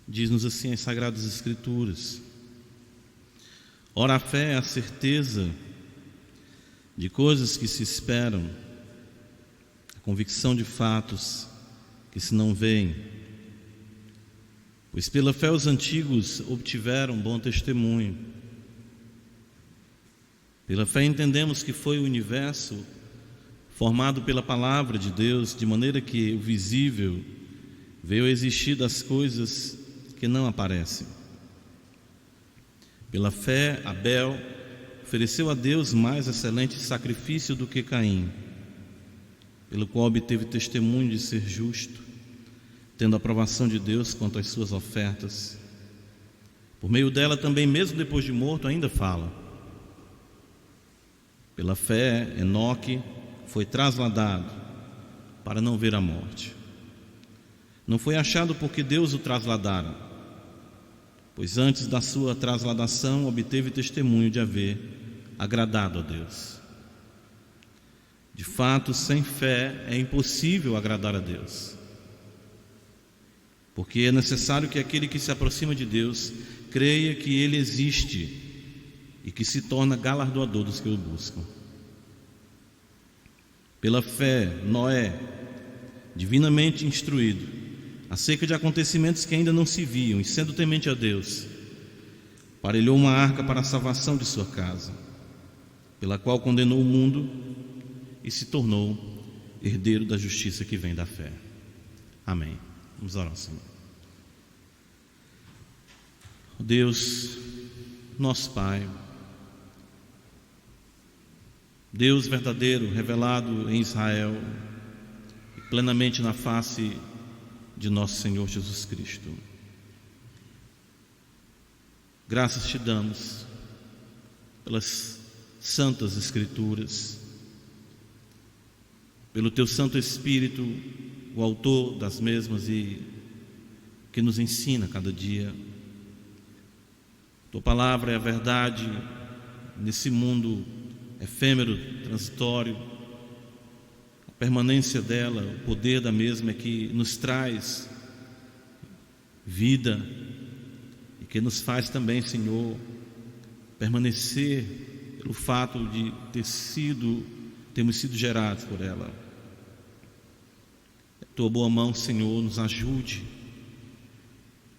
Diz-nos assim as Sagradas Escrituras: ora, a fé é a certeza de coisas que se esperam, a convicção de fatos que se não veem. Pois pela fé os antigos obtiveram bom testemunho. Pela fé entendemos que foi o universo formado pela palavra de Deus, de maneira que o visível veio a existir das coisas que não aparecem. Pela fé, Abel ofereceu a Deus mais excelente sacrifício do que Caim, pelo qual obteve testemunho de ser justo, tendo a aprovação de Deus quanto às suas ofertas. Por meio dela também, mesmo depois de morto, ainda fala. Pela fé, Enoque foi trasladado para não ver a morte. Não foi achado porque Deus o trasladara, pois antes da sua trasladação obteve testemunho de haver agradado a Deus. De fato, sem fé é impossível agradar a Deus, porque é necessário que aquele que se aproxima de Deus creia que Ele existe e que se torna galardoador dos que o buscam. Pela fé, Noé, divinamente instruído acerca de acontecimentos que ainda não se viam, e sendo temente a Deus, aparelhou uma arca para a salvação de sua casa, pela qual condenou o mundo e se tornou herdeiro da justiça que vem da fé. Amém. Vamos orar ao Senhor. Deus, nosso Pai, Deus verdadeiro, revelado em Israel e plenamente na face de nosso Senhor Jesus Cristo, graças te damos pelas santas Escrituras, pelo teu Santo Espírito, o autor das mesmas e que nos ensina cada dia. Tua palavra é a verdade nesse mundo efêmero, transitório. A permanência dela, o poder da mesma é que nos traz vida e que nos faz também, Senhor, permanecer pelo fato de termos sido gerados por ela. Tua boa mão, Senhor, nos ajude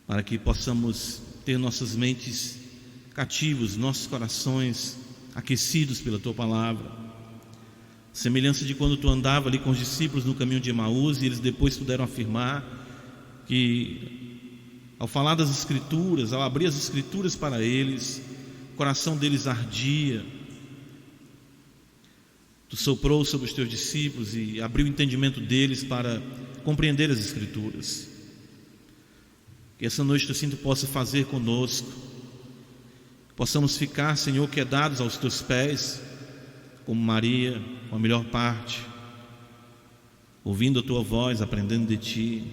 para que possamos ter nossas mentes cativos, nossos corações aquecidos pela Tua palavra, semelhança de quando Tu andava ali com os discípulos no caminho de Emaús, e eles depois puderam afirmar que, ao falar das Escrituras, ao abrir as Escrituras para eles, o coração deles ardia. Tu soprou sobre os Teus discípulos e abriu o entendimento deles para compreender as Escrituras. Que essa noite Tu assim possa fazer conosco, possamos ficar, Senhor, quedados aos Teus pés, como Maria, com a melhor parte, ouvindo a Tua voz, aprendendo de Ti,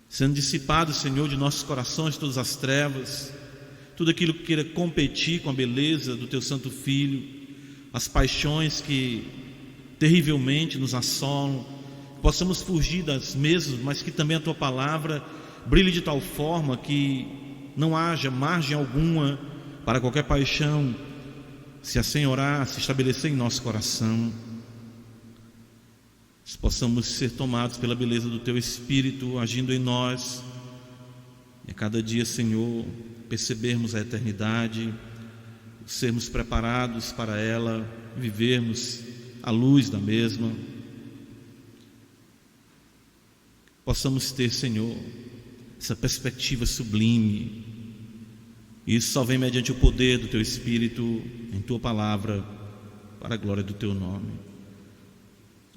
sendo dissipado, Senhor, de nossos corações todas as trevas, tudo aquilo que queira competir com a beleza do Teu Santo Filho, as paixões que terrivelmente nos assolam, possamos fugir das mesmas, mas que também a Tua palavra brilhe de tal forma que não haja margem alguma para qualquer paixão se assenhorar, se estabelecer em nosso coração. Que possamos ser tomados pela beleza do Teu Espírito agindo em nós, e a cada dia, Senhor, percebermos a eternidade, sermos preparados para ela, vivermos à luz da mesma. Possamos ter, Senhor, essa perspectiva sublime. Isso só vem mediante o poder do Teu Espírito em Tua palavra, para a glória do Teu nome.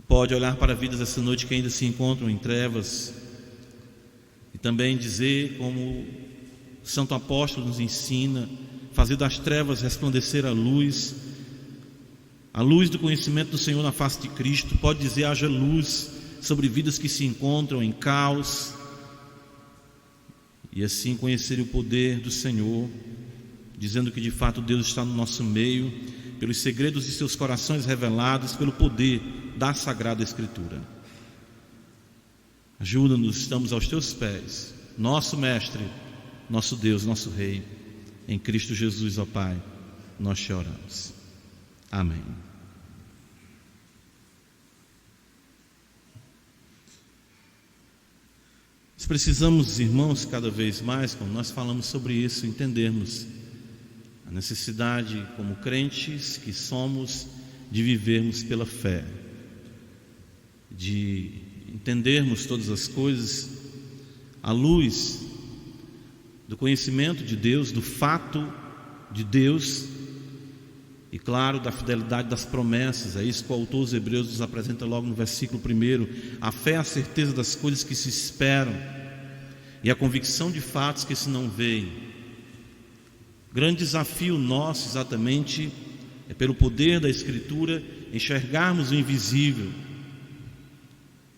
Pode olhar para vidas essa noite que ainda se encontram em trevas e também dizer, como o Santo Apóstolo nos ensina, fazer das trevas resplandecer a luz do conhecimento do Senhor na face de Cristo. Pode dizer, haja luz sobre vidas que se encontram em caos, e assim conhecer o poder do Senhor, dizendo que de fato Deus está no nosso meio, pelos segredos de seus corações revelados, pelo poder da Sagrada Escritura. Ajuda-nos, estamos aos Teus pés, nosso Mestre, nosso Deus, nosso Rei. Em Cristo Jesus, ó Pai, nós te oramos. Amém. Nós precisamos, irmãos, cada vez mais, quando nós falamos sobre isso, entendermos a necessidade, como crentes que somos, de vivermos pela fé, de entendermos todas as coisas à luz do conhecimento de Deus, do fato de Deus e, claro, da fidelidade das promessas. É isso que o autor dos Hebreus nos apresenta logo no versículo 1. A fé é a certeza das coisas que se esperam e a convicção de fatos que se não veem. Grande desafio nosso, exatamente, é pelo poder da Escritura enxergarmos o invisível,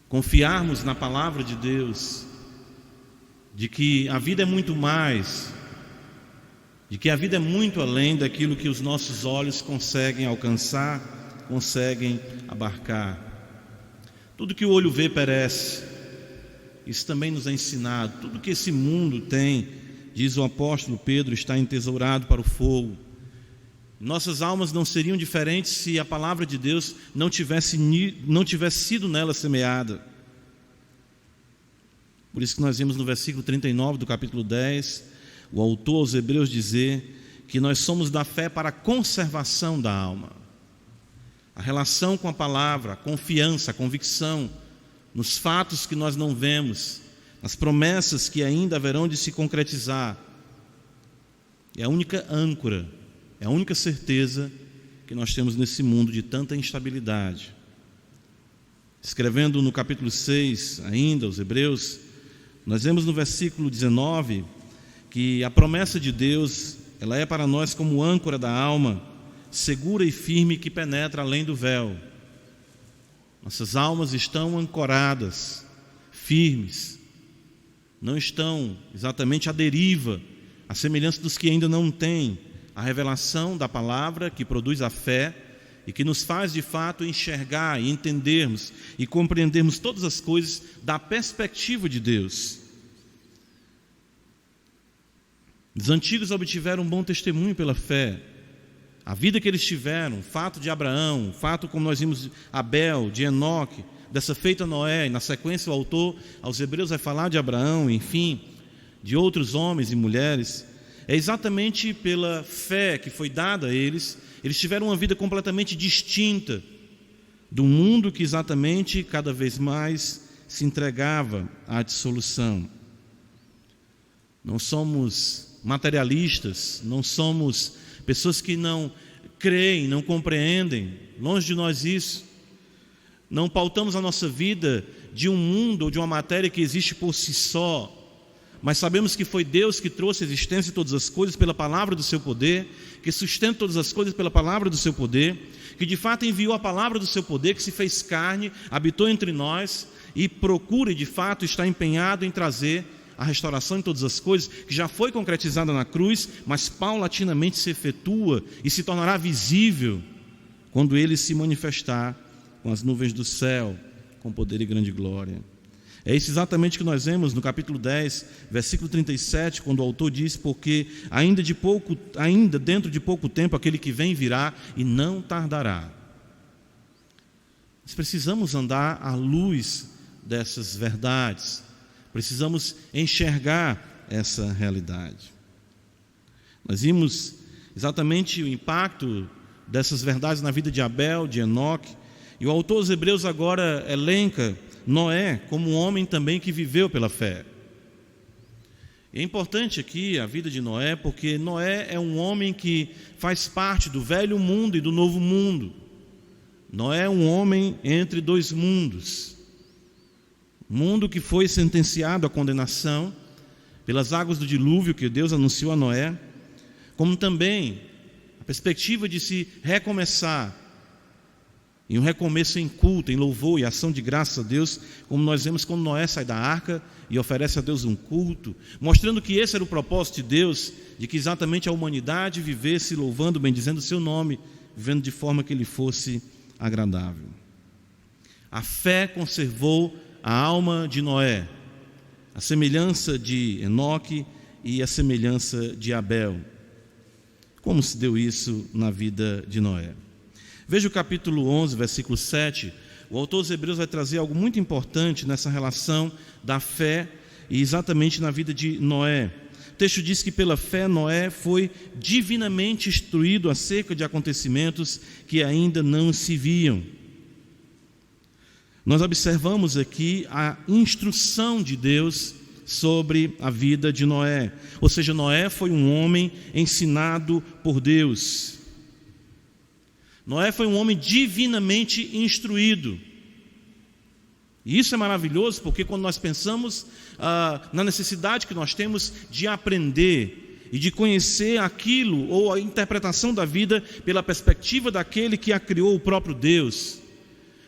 confiarmos na palavra de Deus, de que a vida é muito mais, de que a vida é muito além daquilo que os nossos olhos conseguem alcançar, conseguem abarcar. Tudo que o olho vê perece. Isso também nos é ensinado. Tudo que esse mundo tem, diz o apóstolo Pedro, está entesourado para o fogo. Nossas almas não seriam diferentes se a palavra de Deus não tivesse sido nela semeada. Por isso que nós vimos no versículo 39 do capítulo 10, o autor aos Hebreus dizer que nós somos da fé para a conservação da alma. A relação com a palavra, a confiança, a convicção nos fatos que nós não vemos, nas promessas que ainda haverão de se concretizar, é a única âncora, é a única certeza que nós temos nesse mundo de tanta instabilidade. Escrevendo no capítulo 6 ainda, os Hebreus, nós vemos no versículo 19 que a promessa de Deus, ela é para nós como âncora da alma, segura e firme, que penetra além do véu. Nossas almas estão ancoradas, firmes, não estão exatamente à deriva, à semelhança dos que ainda não têm a revelação da palavra que produz a fé e que nos faz de fato enxergar e entendermos e compreendermos todas as coisas da perspectiva de Deus. Os antigos obtiveram um bom testemunho pela fé. A vida que eles tiveram, o fato de Abraão, o fato como nós vimos de Abel, de Enoque, dessa feita Noé, e na sequência o autor aos Hebreus vai falar de Abraão, enfim, de outros homens e mulheres. É exatamente pela fé que foi dada a eles, eles tiveram uma vida completamente distinta do mundo que exatamente cada vez mais se entregava à dissolução. Não somos materialistas, não somos pessoas que não creem, não compreendem, longe de nós isso. Não pautamos a nossa vida de um mundo ou de uma matéria que existe por si só, mas sabemos que foi Deus que trouxe a existência de todas as coisas pela palavra do seu poder, que sustenta todas as coisas pela palavra do seu poder, que de fato enviou a palavra do seu poder, que se fez carne, habitou entre nós e procura e de fato está empenhado em trazer a restauração de todas as coisas, que já foi concretizada na cruz, mas paulatinamente se efetua e se tornará visível quando Ele se manifestar com as nuvens do céu, com poder e grande glória. É isso exatamente que nós vemos no capítulo 10, versículo 37, quando o autor diz: porque ainda dentro de pouco tempo aquele que vem virá e não tardará. Nós precisamos andar à luz dessas verdades, precisamos enxergar essa realidade. Nós vimos exatamente o impacto dessas verdades na vida de Abel, de Enoque, e o autor dos Hebreus agora elenca Noé como um homem também que viveu pela fé. E é importante aqui a vida de Noé, porque Noé é um homem que faz parte do velho mundo e do novo mundo. Noé é um homem entre dois mundos. Mundo que foi sentenciado à condenação pelas águas do dilúvio que Deus anunciou a Noé, como também a perspectiva de se recomeçar, em um recomeço em culto, em louvor e ação de graça a Deus, como nós vemos quando Noé sai da arca e oferece a Deus um culto, mostrando que esse era o propósito de Deus, de que exatamente a humanidade vivesse louvando, bendizendo o seu nome, vivendo de forma que lhe fosse agradável. A fé conservou a alma de Noé. a semelhança de Enoque e a semelhança de Abel. Como se deu isso na vida de Noé? Veja o capítulo 11, versículo 7. O autor dos Hebreus vai trazer algo muito importante nessa relação da fé e exatamente na vida de Noé. O texto diz que pela fé Noé foi divinamente instruído acerca de acontecimentos que ainda não se viam. Nós observamos aqui a instrução de Deus sobre a vida de Noé. Ou seja, Noé foi um homem ensinado por Deus. Noé foi um homem divinamente instruído. E isso é maravilhoso, porque quando nós pensamos na necessidade que nós temos de aprender e de conhecer aquilo, ou a interpretação da vida pela perspectiva daquele que a criou, o próprio Deus.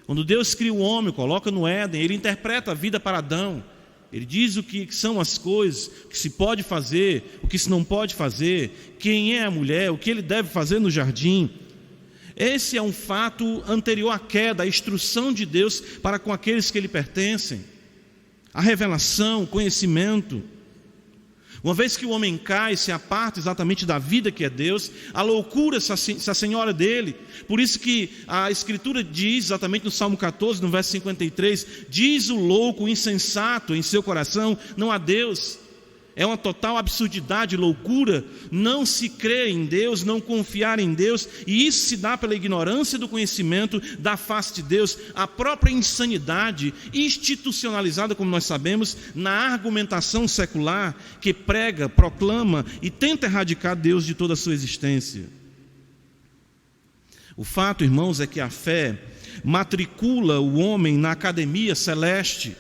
Quando Deus cria o homem, coloca no Éden, Ele interpreta a vida para Adão. Ele diz o que são as coisas, o que se pode fazer, o que se não pode fazer, quem é a mulher, o que ele deve fazer no jardim. Esse é um fato anterior à queda, a instrução de Deus para com aqueles que lhe pertencem, a revelação, o conhecimento. Uma vez que o homem cai, se aparta exatamente da vida que é Deus, a loucura se assenhora dele. Por isso que a Escritura diz, exatamente no Salmo 14, no verso 53, diz o louco, o insensato em seu coração, não há Deus. É uma total absurdidade, loucura, não se crer em Deus, não confiar em Deus, e isso se dá pela ignorância do conhecimento da face de Deus, a própria insanidade institucionalizada, como nós sabemos, na argumentação secular que prega, proclama e tenta erradicar Deus de toda a sua existência. O fato, irmãos, é que a fé matricula o homem na academia celeste.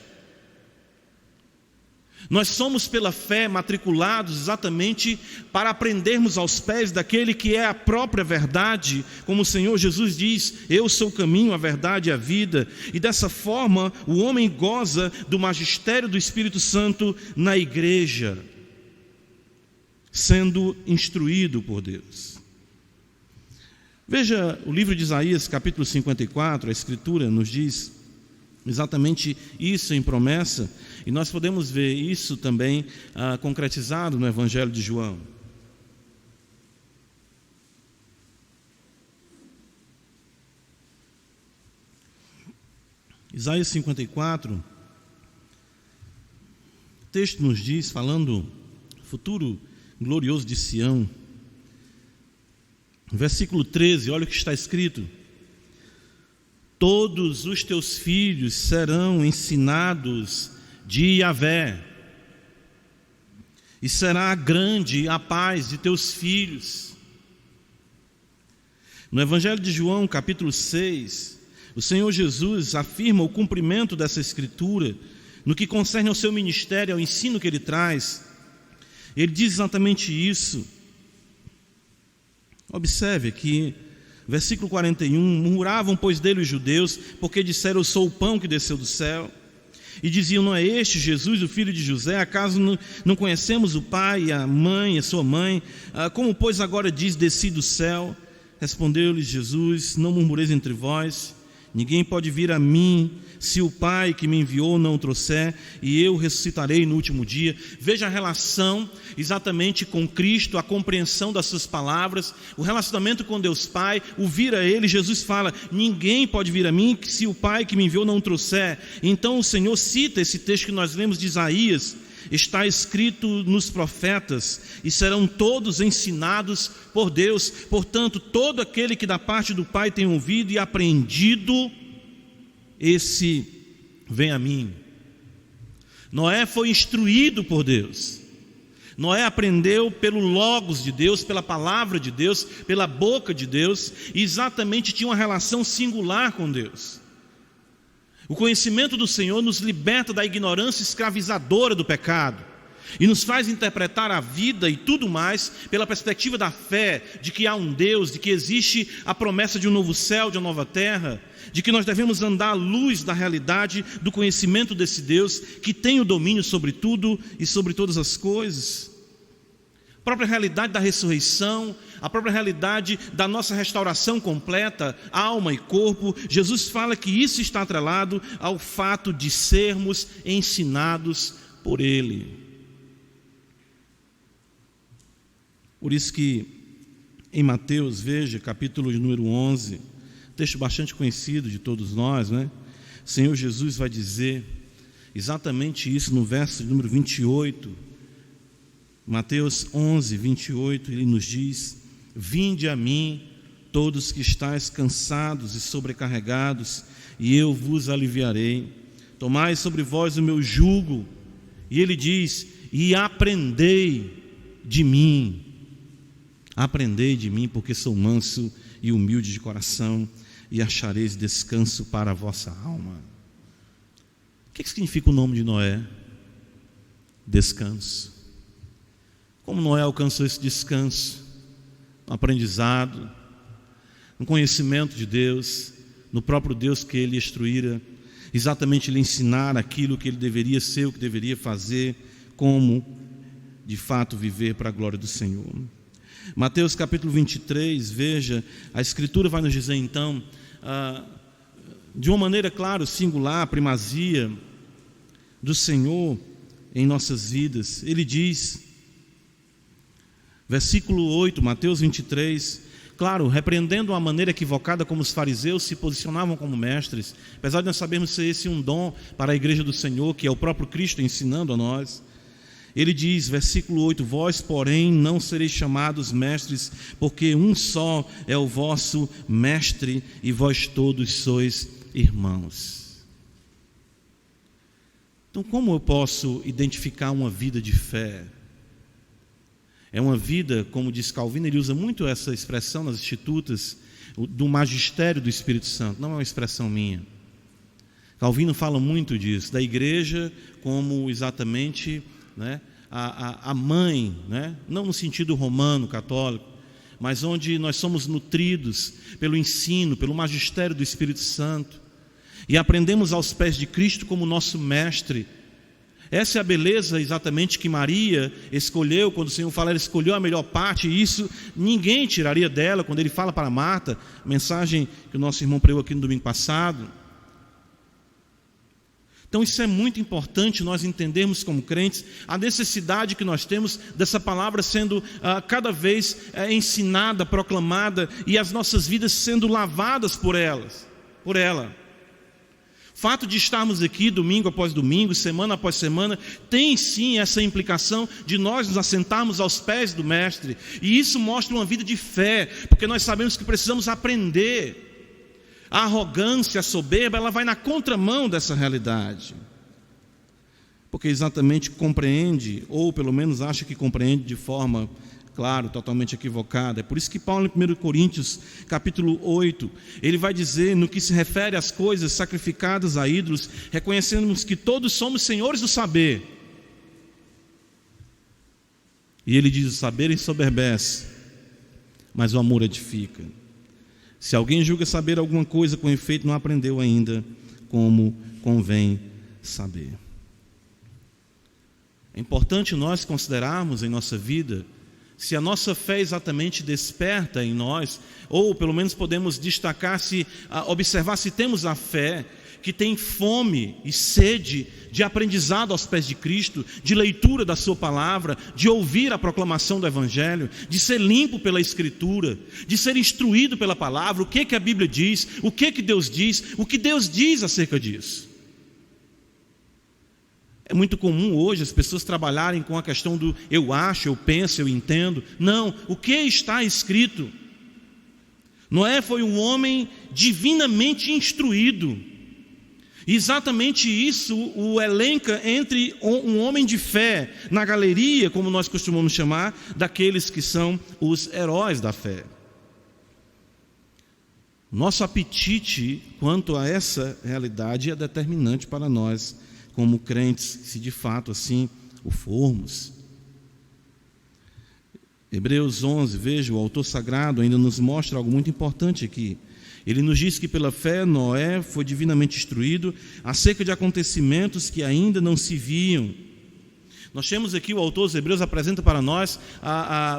Nós somos pela fé matriculados exatamente para aprendermos aos pés daquele que é a própria verdade, como o Senhor Jesus diz, eu sou o caminho, a verdade e a vida, e dessa forma o homem goza do magistério do Espírito Santo na igreja, sendo instruído por Deus. Veja o livro de Isaías, capítulo 54, a Escritura nos diz exatamente isso em promessa, e nós podemos ver isso também concretizado no Evangelho de João. Isaías 54, o texto nos diz, falando do futuro glorioso de Sião, versículo 13, olha o que está escrito: todos os teus filhos serão ensinados de Yahvé, e será grande a paz de teus filhos. No Evangelho de João, capítulo 6, o Senhor Jesus afirma o cumprimento dessa escritura no que concerne ao seu ministério, ao ensino que ele traz. Ele diz exatamente isso. Observe aqui, versículo 41, murmuravam, pois, dele os judeus, porque disseram, eu sou o pão que desceu do céu. E diziam, não é este Jesus, o filho de José? Acaso não conhecemos o pai, a mãe, a sua mãe? Como, pois, agora diz, desci do céu? Respondeu-lhes Jesus, não murmureis entre vós. Ninguém pode vir a mim, se o Pai que me enviou não o trouxer, e eu ressuscitarei no último dia. Veja a relação exatamente com Cristo, a compreensão das suas palavras, o relacionamento com Deus Pai, o vir a Ele. Jesus fala, ninguém pode vir a mim, se o Pai que me enviou não o trouxer. Então o Senhor cita esse texto que nós lemos de Isaías, está escrito nos profetas, e serão todos ensinados por Deus. Portanto, todo aquele que da parte do Pai tem ouvido e aprendido, esse vem a mim. Noé foi instruído por Deus. Noé aprendeu pelo Logos de Deus, pela palavra de Deus, pela boca de Deus, e exatamente tinha uma relação singular com Deus. O conhecimento do Senhor nos liberta da ignorância escravizadora do pecado e nos faz interpretar a vida e tudo mais pela perspectiva da fé, de que há um Deus, de que existe a promessa de um novo céu, de uma nova terra, de que nós devemos andar à luz da realidade do conhecimento desse Deus que tem o domínio sobre tudo e sobre todas as coisas. A própria realidade da ressurreição, a própria realidade da nossa restauração completa, alma e corpo. Jesus fala que isso está atrelado ao fato de sermos ensinados por Ele. Por isso que em Mateus, veja, capítulo de número 11, texto bastante conhecido de todos nós, né? O Senhor Jesus vai dizer exatamente isso no verso de número 28. Mateus 11, 28, Ele nos diz: vinde a mim, todos que estáis cansados e sobrecarregados, e eu vos aliviarei. Tomai sobre vós o meu jugo. E Ele diz: e aprendei de mim. Aprendei de mim, porque sou manso e humilde de coração, e achareis descanso para a vossa alma. O que significa o nome de Noé? Descanso. Como Noé alcançou esse descanso? No aprendizado, no conhecimento de Deus, no próprio Deus que ele instruíra, exatamente lhe ensinar aquilo que ele deveria ser, o que deveria fazer, como de fato viver para a glória do Senhor. Mateus capítulo 23, veja, a Escritura vai nos dizer então, de uma maneira, claro, singular, a primazia do Senhor em nossas vidas. Ele diz, versículo 8, Mateus 23, claro, repreendendo a maneira equivocada como os fariseus se posicionavam como mestres, apesar de nós sabermos ser esse um dom para a igreja do Senhor, que é o próprio Cristo ensinando a nós. Ele diz, versículo 8, vós, porém, não sereis chamados mestres, porque um só é o vosso mestre, e vós todos sois irmãos. Então, como eu posso identificar uma vida de fé? É uma vida, como diz Calvino, ele usa muito essa expressão nas Institutas, do magistério do Espírito Santo, não é uma expressão minha. Calvino fala muito disso, da igreja como exatamente, né, a mãe, né, não no sentido romano, católico, mas onde nós somos nutridos pelo ensino, pelo magistério do Espírito Santo, e aprendemos aos pés de Cristo como nosso mestre. Essa é a beleza exatamente que Maria escolheu, quando o Senhor fala, ela escolheu a melhor parte, e isso ninguém tiraria dela, quando Ele fala para Marta, mensagem que o nosso irmão pregou aqui no domingo passado. Então isso é muito importante nós entendermos como crentes, a necessidade que nós temos dessa palavra sendo cada vez ensinada, proclamada, e as nossas vidas sendo lavadas por ela. O fato de estarmos aqui domingo após domingo, semana após semana, tem sim essa implicação de nós nos assentarmos aos pés do Mestre, e isso mostra uma vida de fé, porque nós sabemos que precisamos aprender. A arrogância, a soberba, ela vai na contramão dessa realidade, porque exatamente compreende, ou pelo menos acha que compreende de forma, claro, totalmente equivocada. É por isso que Paulo, em 1 Coríntios, capítulo 8, ele vai dizer, no que se refere às coisas sacrificadas a ídolos, reconhecemos que todos somos senhores do saber. E ele diz, o saber ensoberbece, mas o amor edifica. Se alguém julga saber alguma coisa, com efeito não aprendeu ainda como convém saber. É importante nós considerarmos em nossa vida se a nossa fé exatamente desperta em nós, ou pelo menos podemos destacar, observar se temos a fé que tem fome e sede de aprendizado aos pés de Cristo, de leitura da sua palavra, de ouvir a proclamação do Evangelho, de ser limpo pela Escritura, de ser instruído pela palavra, o que a Bíblia diz, o que Deus diz, o que Deus diz acerca disso. É muito comum hoje as pessoas trabalharem com a questão do eu acho, eu penso, eu entendo. Não, o que está escrito? Noé foi um homem divinamente instruído. Exatamente isso o elenca entre um homem de fé na galeria, como nós costumamos chamar, daqueles que são os heróis da fé. Nosso apetite quanto a essa realidade é determinante para nós, como crentes, se de fato assim o formos. Hebreus 11, veja, o autor sagrado ainda nos mostra algo muito importante aqui. Ele nos diz que pela fé Noé foi divinamente instruído acerca de acontecimentos que ainda não se viam. Nós temos aqui, o autor dos Hebreus apresenta para nós,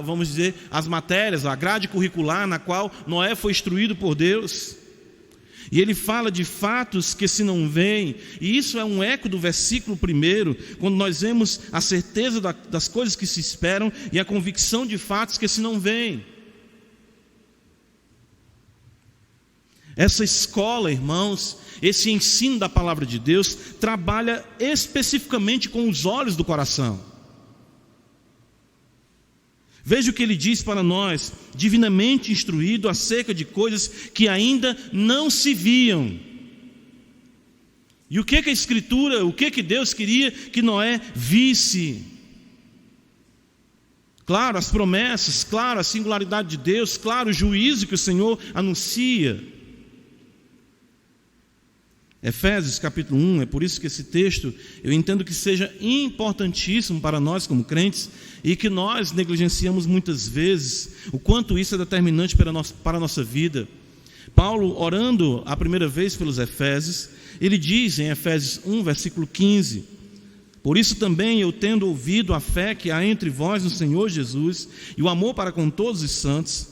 vamos dizer, as matérias, a grade curricular na qual Noé foi instruído por Deus. E ele fala de fatos que se não veem, e isso é um eco do versículo 1, quando nós vemos a certeza das coisas que se esperam e a convicção de fatos que se não veem. Essa escola, irmãos, esse ensino da palavra de Deus, trabalha especificamente com os olhos do coração. Veja o que ele diz para nós, divinamente instruído acerca de coisas que ainda não se viam. E o que a Escritura, o que Deus queria que Noé visse? Claro, as promessas, claro, a singularidade de Deus, claro, o juízo que o Senhor anuncia. Efésios capítulo 1, é por isso que esse texto, eu entendo que seja importantíssimo para nós como crentes, e que nós negligenciamos muitas vezes, o quanto isso é determinante para a nossa vida. Paulo, orando a primeira vez pelos Efésios, ele diz em Efésios 1, versículo 15, por isso também eu, tendo ouvido a fé que há entre vós no Senhor Jesus, e o amor para com todos os santos,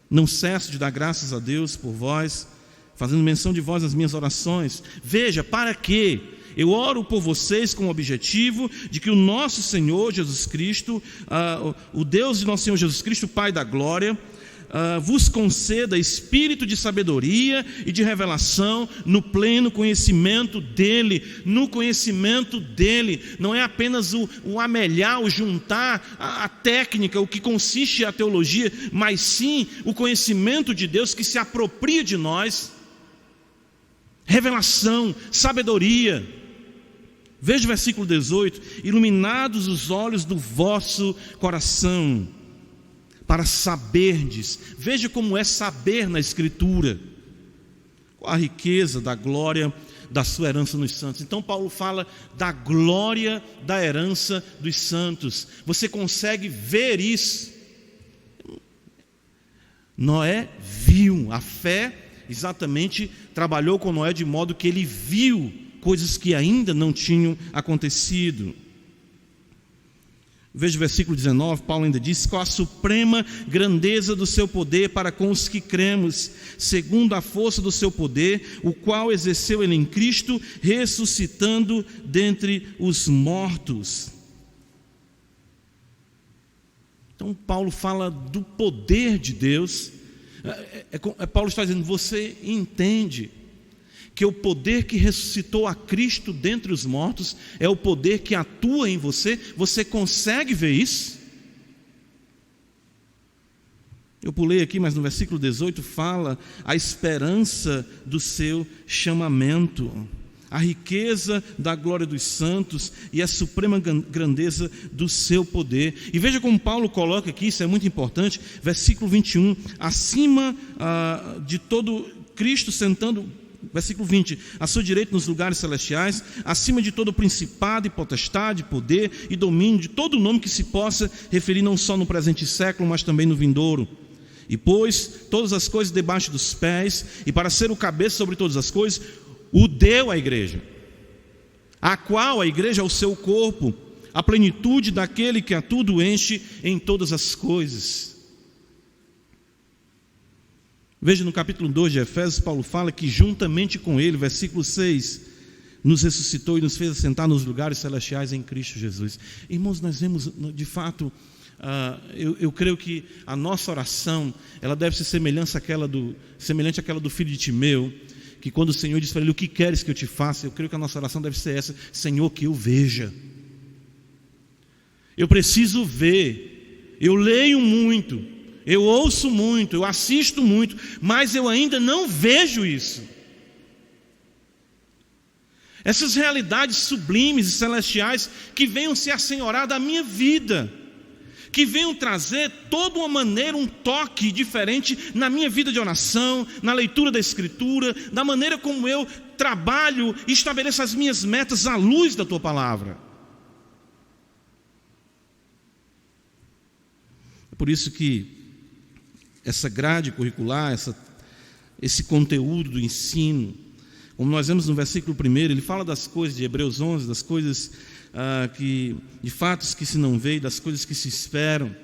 não cesso de dar graças a Deus por vós, fazendo menção de vós nas minhas orações. Veja, para quê? Eu oro por vocês com o objetivo de que o nosso Senhor Jesus Cristo, o Deus de nosso Senhor Jesus Cristo, Pai da glória, vos conceda espírito de sabedoria e de revelação no pleno conhecimento dEle. No conhecimento dEle, não é apenas o amelhar, o juntar a técnica, o que consiste a teologia, mas sim o conhecimento de Deus que se apropria de nós. Revelação, sabedoria. Veja o versículo 18: iluminados os olhos do vosso coração, para saberdes. Veja como é saber na Escritura, qual a riqueza da glória da sua herança nos santos. Então Paulo fala da glória da herança dos santos. Você consegue ver isso? Noé viu, a fé exatamente trabalhou com Noé de modo que ele viu coisas que ainda não tinham acontecido. Veja o versículo 19, Paulo ainda diz: qual a suprema grandeza do seu poder para com os que cremos, segundo a força do seu poder, o qual exerceu ele em Cristo, ressuscitando dentre os mortos. Então Paulo fala do poder de Deus. Paulo está dizendo: você entende que o poder que ressuscitou a Cristo dentre os mortos é o poder que atua em você? Você consegue ver isso? Eu pulei aqui, mas no versículo 18 fala a esperança do seu chamamento, a riqueza da glória dos santos e a suprema grandeza do seu poder. E veja como Paulo coloca aqui, isso é muito importante, versículo 21, acima de todo Cristo sentando, versículo 20, à sua direita nos lugares celestiais, acima de todo principado e potestade, poder e domínio, de todo nome que se possa referir não só no presente século, mas também no vindouro. E pôs todas as coisas debaixo dos pés, e para ser o cabeça sobre todas as coisas, o deu à igreja, a qual a igreja é o seu corpo, a plenitude daquele que a tudo enche em todas as coisas. Veja no capítulo 2 de Efésios, Paulo fala que juntamente com ele, versículo 6, nos ressuscitou e nos fez assentar nos lugares celestiais em Cristo Jesus. Irmãos, nós vemos de fato, eu creio que a nossa oração, ela deve ser semelhante àquela do filho de Timeu, que quando o Senhor diz para ele: o que queres que eu te faça? Eu creio que a nossa oração deve ser essa: Senhor, que eu veja. Eu preciso ver. Eu leio muito, eu ouço muito, eu assisto muito, mas eu ainda não vejo isso. Essas realidades sublimes e celestiais que venham se assenhorar da minha vida, que venham trazer toda uma maneira, um toque diferente na minha vida de oração, na leitura da Escritura, da maneira como eu trabalho e estabeleço as minhas metas à luz da Tua Palavra. É por isso que essa grade curricular, esse conteúdo do ensino, como nós vemos no versículo 1, ele fala das coisas de Hebreus 11, das coisas de fatos que se não veem, das coisas que se esperam.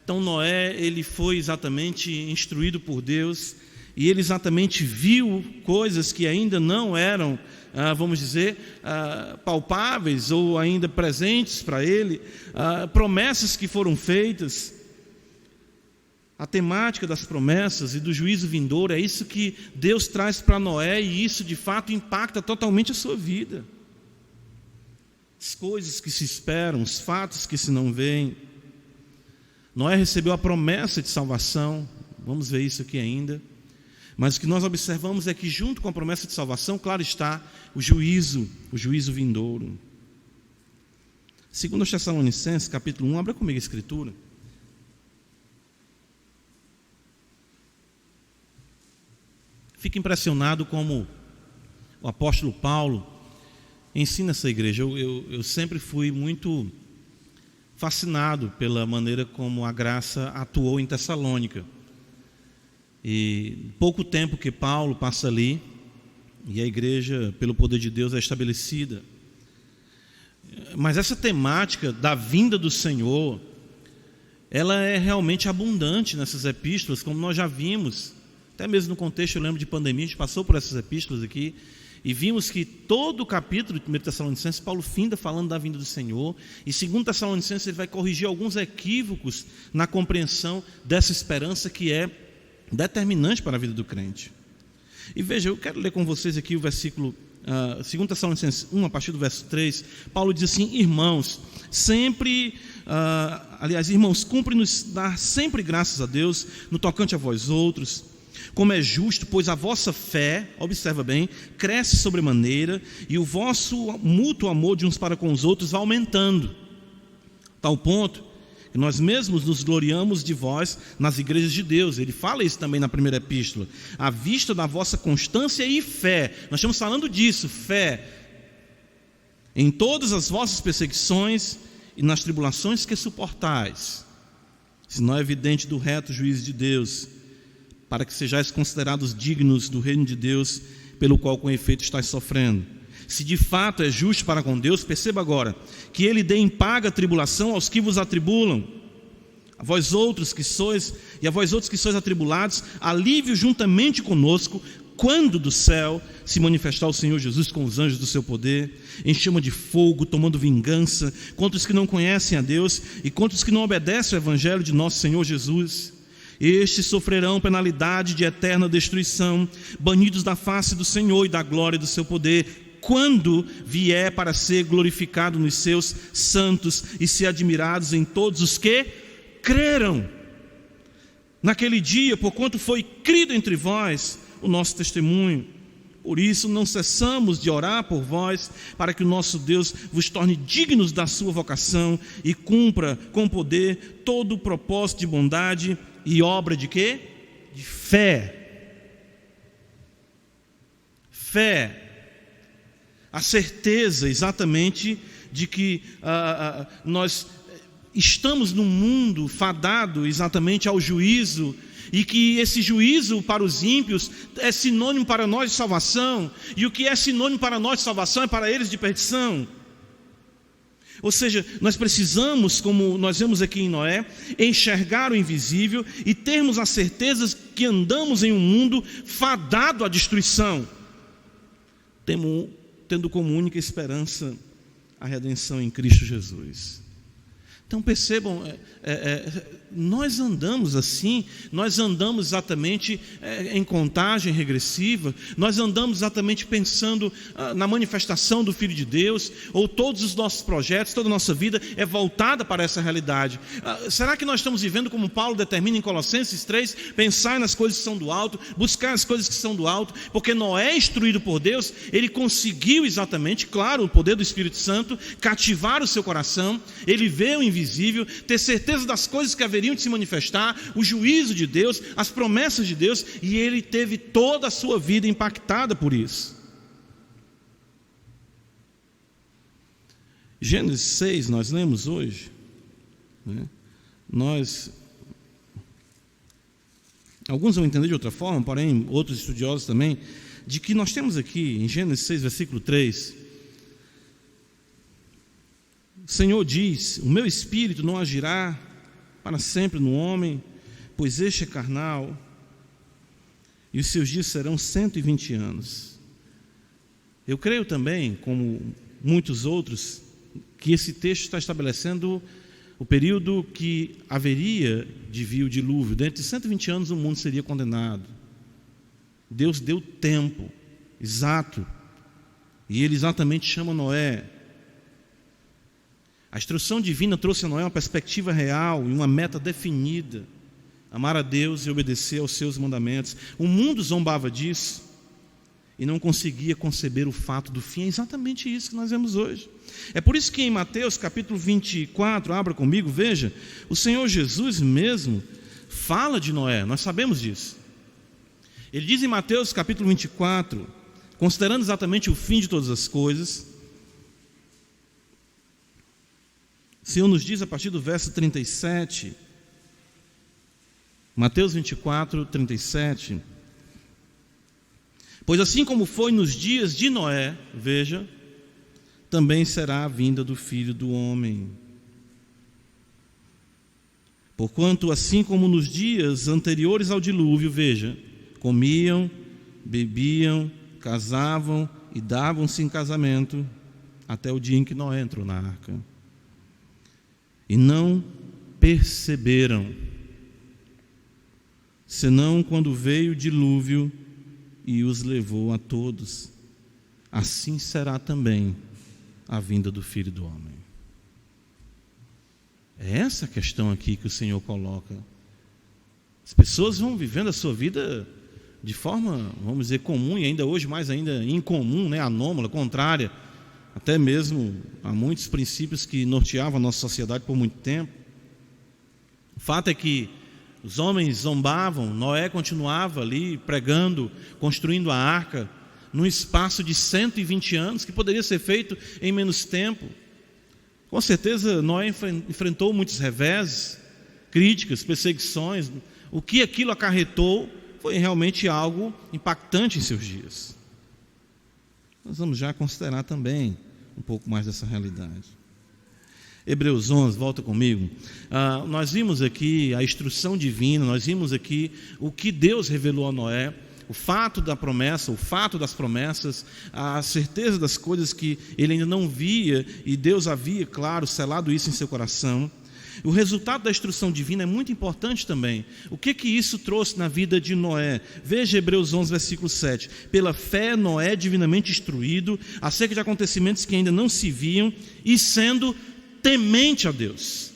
Então Noé, ele foi exatamente instruído por Deus, e ele exatamente viu coisas que ainda não eram, vamos dizer, palpáveis ou ainda presentes para ele, promessas que foram feitas. A temática das promessas e do juízo vindouro é isso que Deus traz para Noé, e isso de fato impacta totalmente a sua vida. As coisas que se esperam, os fatos que se não veem. Noé recebeu a promessa de salvação, vamos ver isso aqui ainda. Mas o que nós observamos é que junto com a promessa de salvação, claro está, o juízo vindouro. 2 Tessalonicenses, capítulo 1, abra comigo a escritura. Fico impressionado como o apóstolo Paulo ensina essa igreja. Eu sempre fui muito fascinado pela maneira como a graça atuou em Tessalônica. E pouco tempo que Paulo passa ali, e a igreja, pelo poder de Deus, é estabelecida. Mas essa temática da vinda do Senhor, ela é realmente abundante nessas epístolas, como nós já vimos. Até mesmo no contexto, eu lembro de pandemia, a gente passou por essas epístolas aqui, e vimos que todo o capítulo de 1 Tessalonicenses, Paulo finda falando da vinda do Senhor, e 2 Tessalonicenses ele vai corrigir alguns equívocos na compreensão dessa esperança que é determinante para a vida do crente. E veja, eu quero ler com vocês aqui o versículo 2 Tessalonicenses 1, a partir do verso 3. Paulo diz assim: irmãos, irmãos, cumpre-nos dar sempre graças a Deus no tocante a vós outros, como é justo, pois a vossa fé, observa bem, cresce sobremaneira, e o vosso mútuo amor de uns para com os outros vai aumentando, tal ponto que nós mesmos nos gloriamos de vós nas igrejas de Deus. Ele fala isso também na primeira epístola, à vista da vossa constância e fé. Nós estamos falando disso, fé, em todas as vossas perseguições e nas tribulações que suportais, se não é evidente do reto juízo de Deus, para que sejais considerados dignos do reino de Deus, pelo qual com efeito estáis sofrendo. Se de fato é justo para com Deus, perceba agora, que Ele dê em paga a tribulação aos que vos atribulam, a vós outros que sois atribulados, alívio juntamente conosco, quando do céu se manifestar o Senhor Jesus com os anjos do seu poder, em chama de fogo, tomando vingança contra os que não conhecem a Deus e contra os que não obedecem ao evangelho de nosso Senhor Jesus. Estes sofrerão penalidade de eterna destruição, banidos da face do Senhor e da glória do seu poder, quando vier para ser glorificado nos seus santos e ser admirados em todos os que creram. Naquele dia, porquanto foi crido entre vós o nosso testemunho, por isso não cessamos de orar por vós, para que o nosso Deus vos torne dignos da sua vocação e cumpra com poder todo o propósito de bondade e obra de quê? De fé. Fé. A certeza exatamente de que nós estamos num mundo fadado exatamente ao juízo, e que esse juízo para os ímpios é sinônimo para nós de salvação, e o que é sinônimo para nós de salvação é para eles de perdição. Ou seja, nós precisamos, como nós vemos aqui em Noé, enxergar o invisível e termos a certeza que andamos em um mundo fadado à destruição, tendo como única esperança a redenção em Cristo Jesus. Então percebam, nós andamos assim, nós andamos exatamente em contagem regressiva, nós andamos exatamente pensando na manifestação do Filho de Deus, ou todos os nossos projetos, toda a nossa vida é voltada para essa realidade. Será que nós estamos vivendo como Paulo determina em Colossenses 3, pensar nas coisas que são do alto, buscar as coisas que são do alto, porque Noé, instruído por Deus, ele conseguiu exatamente, claro, o poder do Espírito Santo, cativar o seu coração, ele vê o invisível, ter certeza das coisas que haveriam de se manifestar, o juízo de Deus, as promessas de Deus, e ele teve toda a sua vida impactada por isso. Gênesis 6, nós lemos hoje, né? Alguns vão entender de outra forma, porém outros estudiosos também, de que nós temos aqui em Gênesis 6, versículo 3, o Senhor diz: o meu espírito não agirá para sempre no homem, pois este é carnal. e os seus dias serão 120 anos. Eu creio também, como muitos outros, que esse texto está estabelecendo o período que haveria de vir o dilúvio. Dentro de 120 anos o mundo seria condenado. Deus deu tempo exato, e Ele exatamente chama Noé. A instrução divina trouxe a Noé uma perspectiva real e uma meta definida: amar a Deus e obedecer aos seus mandamentos. O mundo zombava disso e não conseguia conceber o fato do fim. É exatamente isso que nós vemos hoje. É por isso que em Mateus capítulo 24, abra comigo, veja, o Senhor Jesus mesmo fala de Noé, nós sabemos disso. Ele diz em Mateus capítulo 24, considerando exatamente o fim de todas as coisas, o Senhor nos diz a partir do verso 37, Mateus 24, 37, pois assim como foi nos dias de Noé, veja, também será a vinda do Filho do Homem. Porquanto assim como nos dias anteriores ao dilúvio, veja, comiam, bebiam, casavam e davam-se em casamento, até o dia em que Noé entrou na arca. E não perceberam, senão quando veio o dilúvio e os levou a todos. Assim será também a vinda do Filho do Homem. É essa a questão aqui que o Senhor coloca. As pessoas vão vivendo a sua vida de forma, vamos dizer, comum, e ainda hoje mais ainda incomum, anômala, contrária, até mesmo a muitos princípios que norteavam a nossa sociedade por muito tempo. O fato é que os homens zombavam, Noé continuava ali pregando, construindo a arca, num espaço de 120 anos, que poderia ser feito em menos tempo. Com certeza Noé enfrentou muitos reveses, críticas, perseguições. O que aquilo acarretou foi realmente algo impactante em seus dias. Nós vamos já considerar também um pouco mais dessa realidade. Hebreus 11, volta comigo. Nós vimos aqui a instrução divina, nós vimos aqui o que Deus revelou a Noé, o fato da promessa, o fato das promessas, a certeza das coisas que ele ainda não via, e Deus havia, claro, selado isso em seu coração. O resultado da instrução divina é muito importante também. O que isso trouxe na vida de Noé? Veja Hebreus 11, versículo 7. Pela fé, Noé, divinamente instruído, acerca de acontecimentos que ainda não se viam, e sendo temente a Deus.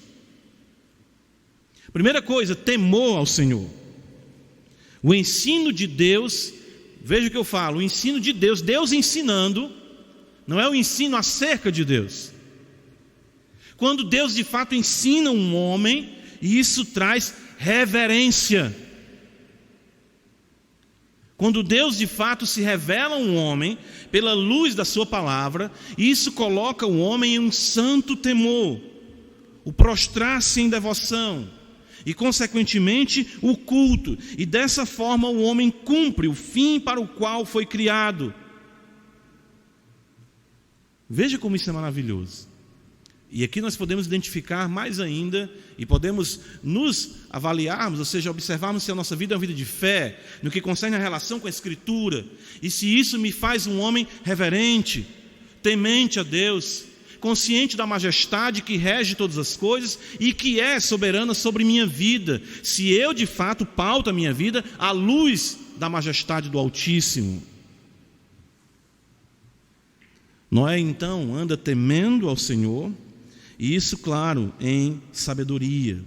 Primeira coisa, temor ao Senhor. O ensino de Deus, veja o que eu falo, o ensino de Deus, Deus ensinando, não é o ensino acerca de Deus. Quando Deus de fato ensina um homem, isso traz reverência. Quando Deus de fato se revela a um homem, pela luz da sua palavra, isso coloca o homem em um santo temor, o prostrar-se em devoção, e consequentemente o culto, e dessa forma o homem cumpre o fim para o qual foi criado. Veja como isso é maravilhoso. E aqui nós podemos identificar mais ainda, e podemos nos avaliarmos, ou seja, observarmos se a nossa vida é uma vida de fé, no que concerne a relação com a Escritura, e se isso me faz um homem reverente, temente a Deus, consciente da majestade que rege todas as coisas e que é soberana sobre minha vida, se eu de fato pauto a minha vida à luz da majestade do Altíssimo. Noé então anda temendo ao Senhor, e isso, claro, em sabedoria.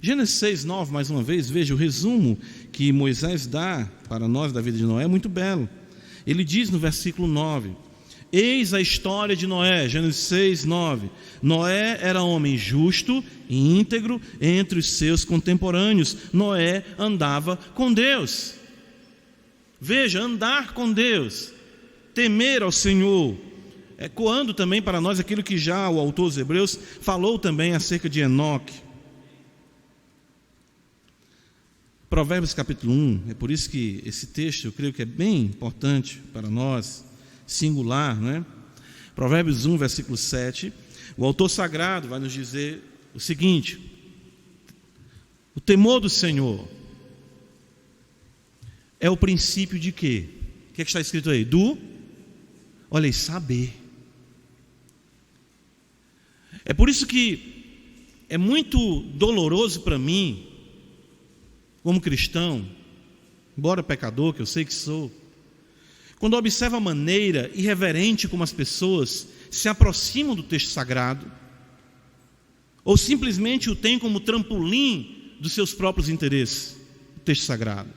Gênesis 6, 9, mais uma vez, veja o resumo que Moisés dá para nós da vida de Noé, é muito belo. Ele diz no versículo 9: eis a história de Noé, Gênesis 6, 9. Noé era homem justo e íntegro entre os seus contemporâneos. Noé andava com Deus. Veja, andar com Deus, temer ao Senhor, ecoando também para nós aquilo que já o autor dos Hebreus falou também acerca de Enoque. Provérbios capítulo 1, é por isso que esse texto eu creio que é bem importante para nós, singular, né? Provérbios 1, versículo 7, o autor sagrado vai nos dizer o seguinte: o temor do Senhor é o princípio de quê? O que está escrito aí? Olha aí, saber. É por isso que é muito doloroso para mim, como cristão, embora pecador, que eu sei que sou, quando eu observo a maneira irreverente como as pessoas se aproximam do texto sagrado, ou simplesmente o têm como trampolim dos seus próprios interesses, o texto sagrado.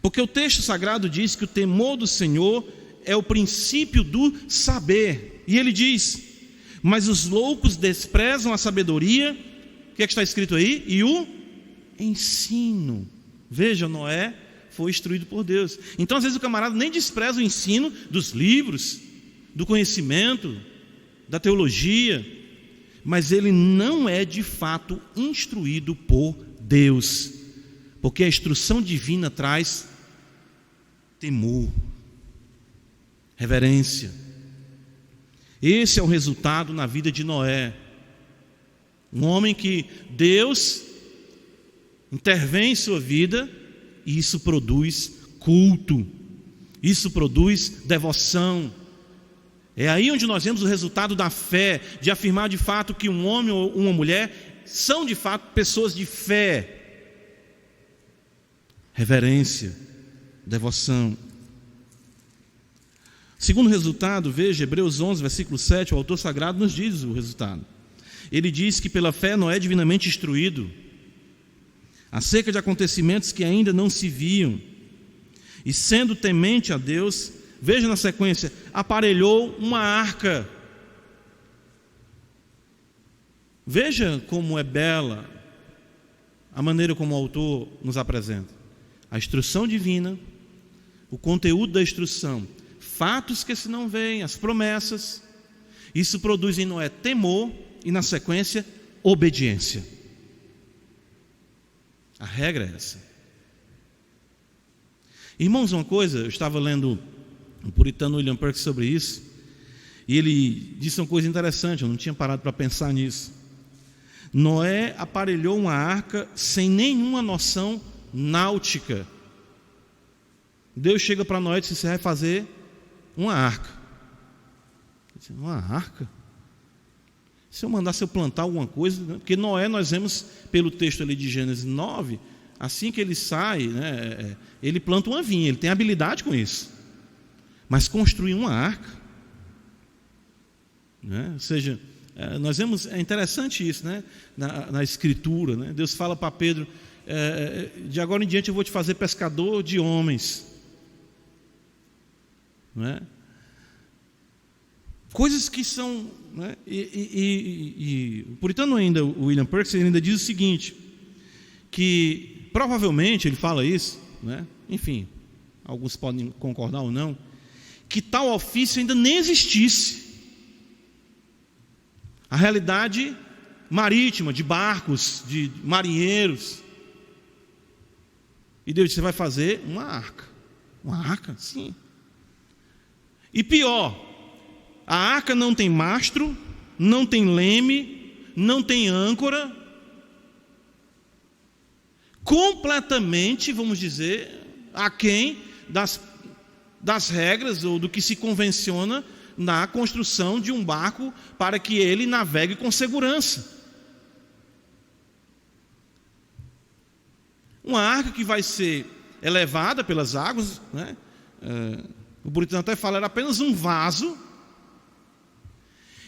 Porque o texto sagrado diz que o temor do Senhor é o princípio do saber. E ele diz: mas os loucos desprezam a sabedoria, o que é que está escrito aí? E o ensino. Veja, Noé foi instruído por Deus. Então às vezes o camarada nem despreza o ensino dos livros, do conhecimento, da teologia, mas ele não é de fato instruído por Deus, porque a instrução divina traz temor, reverência. Esse é o resultado na vida de Noé, um homem que Deus intervém em sua vida, e isso produz culto, isso produz devoção. É aí onde nós vemos o resultado da fé, de afirmar de fato que um homem ou uma mulher são de fato pessoas de fé, reverência, devoção. Segundo resultado, veja, Hebreus 11, versículo 7, o autor sagrado nos diz o resultado. Ele diz que pela fé Noé é divinamente instruído acerca de acontecimentos que ainda não se viam, e sendo temente a Deus, veja na sequência, aparelhou uma arca. Veja como é bela a maneira como o autor nos apresenta a instrução divina, o conteúdo da instrução, fatos que se não veem, as promessas. Isso produz em Noé temor e na sequência obediência. A regra é essa. Irmãos, uma coisa, eu estava lendo um puritano William Perkins sobre isso, e ele disse uma coisa interessante, eu não tinha parado para pensar nisso. Noé aparelhou uma arca sem nenhuma noção náutica. Deus chega para Noé e disse: você vai fazer uma arca. Ele disse: uma arca? Se eu mandasse eu plantar alguma coisa, né? Porque Noé, nós vemos pelo texto ali de Gênesis 9, assim que ele sai, né, ele planta uma vinha, ele tem habilidade com isso. Mas construir uma arca, né? Ou seja, nós vemos, é interessante isso, né? na Escritura, né? Deus fala para Pedro: de agora em diante eu vou te fazer pescador de homens, não é? Coisas que são, né? E o puritano ainda, o William Perkins, ainda diz o seguinte, que provavelmente, ele fala isso, né? Enfim, alguns podem concordar ou não, que tal ofício ainda nem existisse. A realidade marítima, de barcos, de marinheiros. E Deus disse: você vai fazer uma arca. Uma arca? Sim. E pior, a arca não tem mastro, não tem leme, não tem âncora. Completamente, vamos dizer, aquém das regras ou do que se convenciona na construção de um barco para que ele navegue com segurança. Uma arca que vai ser elevada pelas águas, né? O puritano até fala, era apenas um vaso,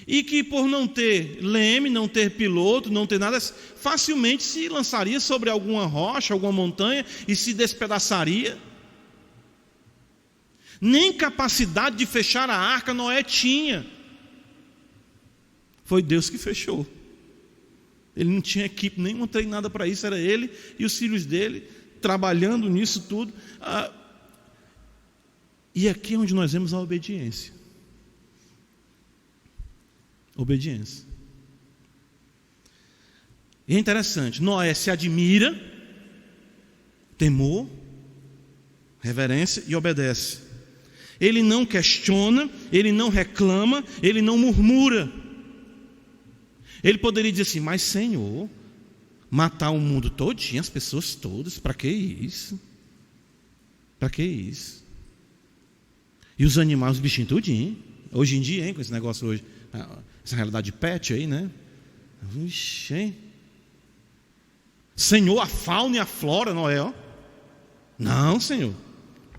e que por não ter leme, não ter piloto, não ter nada, facilmente se lançaria sobre alguma rocha, alguma montanha e se despedaçaria. Nem capacidade de fechar a arca Noé tinha. Foi Deus que fechou. Ele não tinha equipe nenhuma treinada para isso, era ele e os filhos dele trabalhando nisso tudo. E aqui é onde nós vemos a obediência. Obediência. E é interessante, Noé se admira, temor, reverência e obedece. Ele não questiona, ele não reclama, ele não murmura. Ele poderia dizer assim: mas Senhor, matar o mundo todinho, as pessoas todas, para que isso? Para que isso? E os animais, os bichinhos tudinho. Hoje em dia, hein, com esse negócio hoje, essa realidade de pet aí, né? Ixi, hein? Senhor, a fauna e a flora, Noé, ó. Não, Senhor.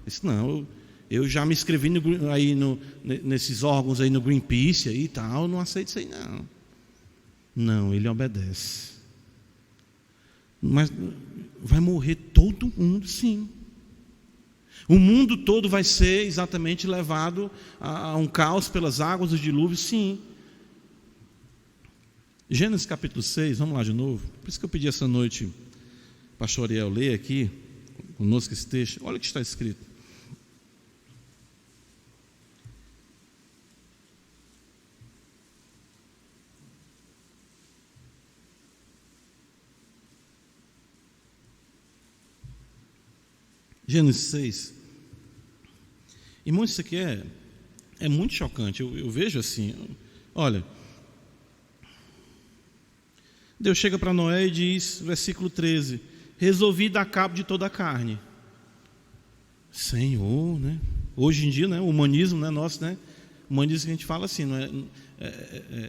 Isso não. Eu já me inscrevi nesses órgãos aí no Greenpeace aí e tal. Não aceito isso aí, não. Não, ele obedece. Mas vai morrer todo mundo, sim. O mundo todo vai ser exatamente levado a um caos pelas águas do dilúvio, sim. Gênesis capítulo 6, vamos lá de novo. Por isso que eu pedi essa noite, pastor Ariel, ler aqui conosco esse texto. Olha o que está escrito. Gênesis 6. Irmão, isso aqui é muito chocante. Eu vejo assim, olha, Deus chega para Noé e diz, versículo 13: resolvi dar cabo de toda a carne. Senhor, né? Hoje em dia, né, o humanismo, né, nosso, né? O humanismo que a gente fala assim,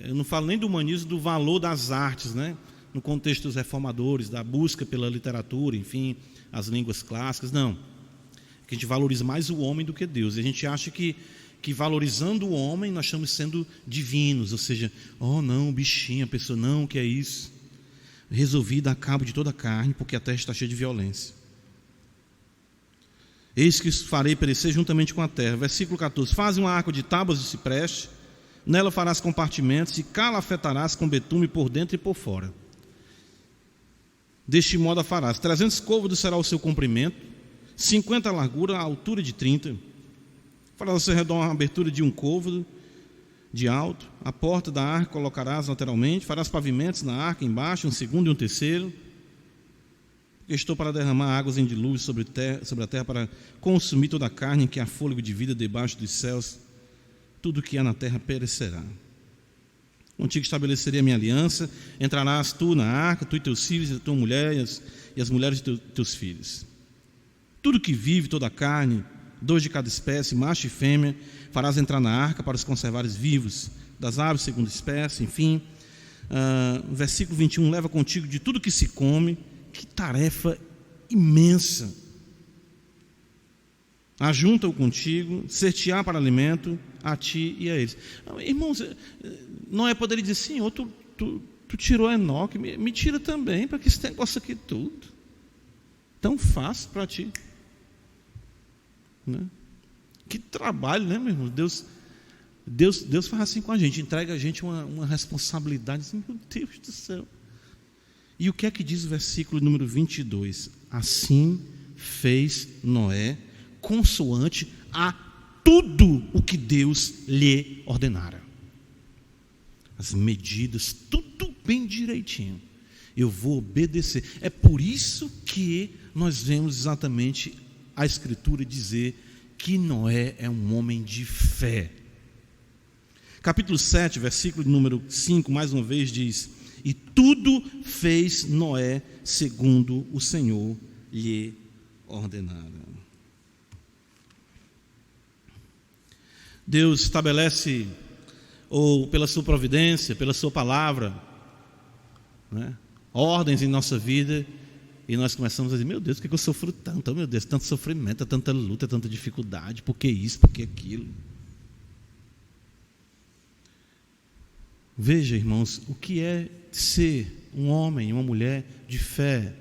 eu não falo nem do humanismo, do valor das artes, né? No contexto dos reformadores, da busca pela literatura, enfim, as línguas clássicas, não. Que a gente valoriza mais o homem do que Deus. E a gente acha que valorizando o homem, nós estamos sendo divinos, ou seja, oh não, bichinho, a pessoa, não, o que é isso? Resolvi dar cabo de toda a carne, porque a terra está cheia de violência. Eis que farei perecer juntamente com a terra. Versículo 14: faz uma arca de tábuas de cipreste, nela farás compartimentos, e calafetarás com betume por dentro e por fora. Deste modo a farás. 300 côvados será o seu comprimento, 50 a largura, a altura de 30. Farás ao seu redor uma abertura de 1 côvado de alto. A porta da arca colocarás lateralmente. Farás pavimentos na arca embaixo, um segundo e um terceiro. Porque estou para derramar águas em dilúvio sobre a terra, para consumir toda a carne que há fôlego de vida debaixo dos céus. Tudo que há na terra perecerá. Contigo estabelecerei a minha aliança. Entrarás tu na arca, tu e teus filhos, e a tua mulher, e as mulheres de teus filhos. Tudo que vive, toda a carne, 2 de cada espécie, macho e fêmea, farás entrar na arca para os conservares vivos, das aves segundo espécie, enfim. Versículo 21, leva contigo de tudo que se come. Que tarefa imensa. Ajunta-o contigo, ser-te-á para alimento, a ti e a eles. Irmãos, Noé poderia dizer, Senhor, tu tirou Enoque, me tira também, para que esse negócio aqui tudo, tão fácil para ti. Né? Que trabalho, né, meu irmão? Deus faz assim com a gente, entrega a gente uma responsabilidade, assim, meu Deus do céu. E o que é que diz o versículo número 22? Assim fez Noé, consoante a tudo o que Deus lhe ordenara. As medidas, tudo bem direitinho. Eu vou obedecer. É por isso que nós vemos exatamente a Escritura dizer que Noé é um homem de fé. Capítulo 7, versículo número 5, mais uma vez diz: e tudo fez Noé segundo o Senhor lhe ordenara. Deus estabelece, ou pela sua providência, pela sua palavra, né, ordens em nossa vida, e nós começamos a dizer, meu Deus, por que eu sofro tanto? Oh, meu Deus, tanto sofrimento, tanta luta, tanta dificuldade, por que isso, por que aquilo? Veja, irmãos, o que é ser um homem, uma mulher de fé.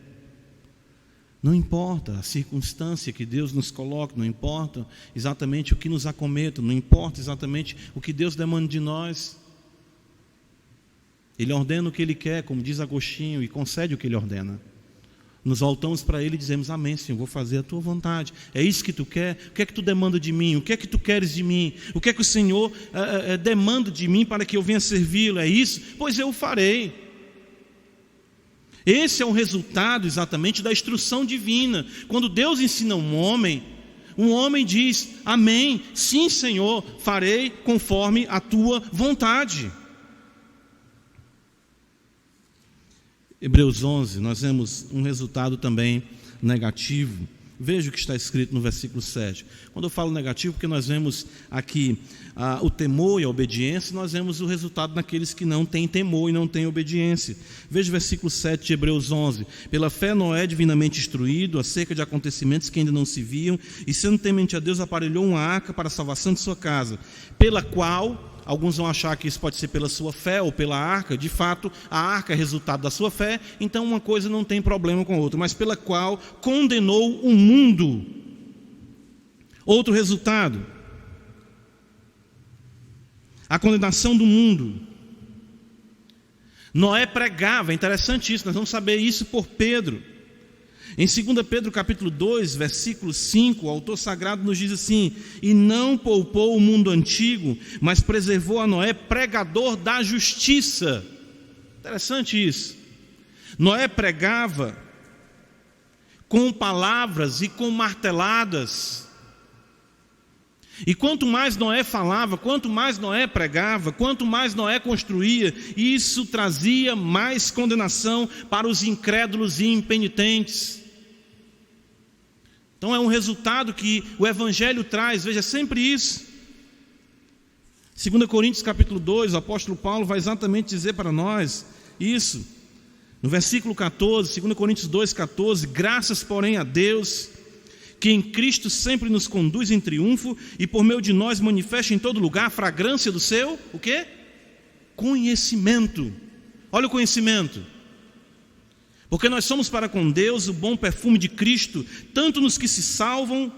Não importa a circunstância que Deus nos coloque, não importa exatamente o que nos acometa, não importa exatamente o que Deus demanda de nós. Ele ordena o que Ele quer, como diz Agostinho, e concede o que Ele ordena. Nos voltamos para Ele e dizemos, amém, Senhor, vou fazer a Tua vontade. É isso que Tu quer? O que é que Tu demanda de mim? O que é que Tu queres de mim? O que é que o Senhor demanda de mim para que eu venha servi-lo? É isso? Pois eu o farei. Esse é o resultado exatamente da instrução divina. Quando Deus ensina um homem diz, amém, sim, Senhor, farei conforme a Tua vontade. Hebreus 11, nós vemos um resultado também negativo. Veja o que está escrito no versículo 7. Quando eu falo negativo, porque nós vemos aqui o temor e a obediência, nós vemos o resultado naqueles que não têm temor e não têm obediência. Veja o versículo 7 de Hebreus 11. Pela fé Noé, divinamente instruído acerca de acontecimentos que ainda não se viam, e sendo temente a Deus, aparelhou uma arca para a salvação de sua casa, pela qual... Alguns vão achar que isso pode ser pela sua fé ou pela arca. De fato, a arca é resultado da sua fé, então uma coisa não tem problema com a outra. Mas pela qual condenou o mundo. Outro resultado, a condenação do mundo. Noé pregava, é interessante isso, nós vamos saber isso por Pedro. Em 2 Pedro capítulo 2, versículo 5, o autor sagrado nos diz assim: e não poupou o mundo antigo, mas preservou a Noé, pregador da justiça. Interessante isso. Noé pregava com palavras e com marteladas. E quanto mais Noé falava, quanto mais Noé pregava, quanto mais Noé construía, isso trazia mais condenação para os incrédulos e impenitentes. Então é um resultado que o Evangelho traz, veja, sempre isso. 2 Coríntios capítulo 2, o apóstolo Paulo vai exatamente dizer para nós isso. No versículo 14, 2 Coríntios 2, 14, graças porém a Deus, que em Cristo sempre nos conduz em triunfo e por meio de nós manifesta em todo lugar a fragrância do seu, o quê? Conhecimento. Olha o conhecimento. Porque nós somos para com Deus o bom perfume de Cristo, tanto nos que se salvam,